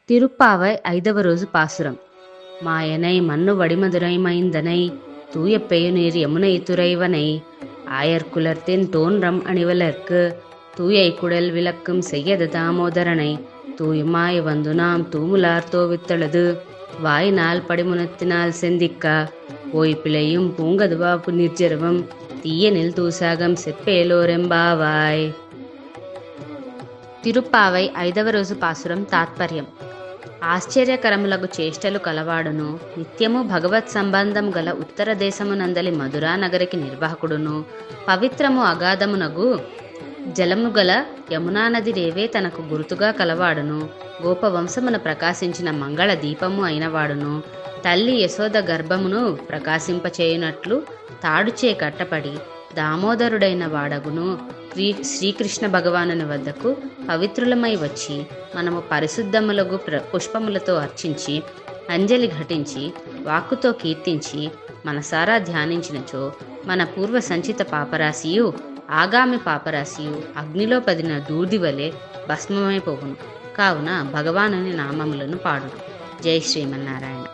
తిరుప్పావై 5వ రోజు పాసురం. மாயனை மண்ணு வடிமதுரை மைந்தனை தூய பெயுநீர் யமுனை துறைவனை ஆயர்குலர்த்தென் தோன்றம் அணிவலர்க்கு தூயை குடல் விளக்கும் செய்யது தாமோதரனை தூயுமாய் வந்து நாம் தூமுலார் தோவித்தளது வாயினால் படிமுனத்தினால் செந்திக்கா போய் பிழையும் பூங்கதுவா నిర్జరవం తీయనిల్ తూసాగం సెప్పేలోరెంబావాయ్. తిరుప్పావై 5వ రోజు పాసురం తాత్పర్యం. ఆశ్చర్యకరములగు చేష్టలు కలవాడును నిత్యము భగవత్ సంబంధం గల ఉత్తర దేశమునందలి మధురా నగరికి నిర్వాహకుడును పవిత్రము అగాధమునగు జలము గల యమునా నది రేవే తనకు గుర్తుగా కలవాడును గోపవంశమున ప్రకాశించిన మంగళ దీపము అయినవాడును తల్లి యశోద గర్భమును ప్రకాశింపచేయునట్లు తాడుచే కట్టపడి దామోదరుడైన వాడగును శ్రీకృష్ణ భగవానుని వద్దకు పవిత్రులమై వచ్చి మనము పరిశుద్ధములగు పుష్పములతో అర్చించి అంజలి ఘటించి వాక్కుతో కీర్తించి మనసారా ధ్యానించినచో మన పూర్వ సంచిత పాపరాశియు ఆగామి పాపరాశియు అగ్నిలో పదిన దూర్ది వలె భస్మమైపోవును. కావున భగవానుని నామములను పాడుడు. జై శ్రీమన్నారాయణ.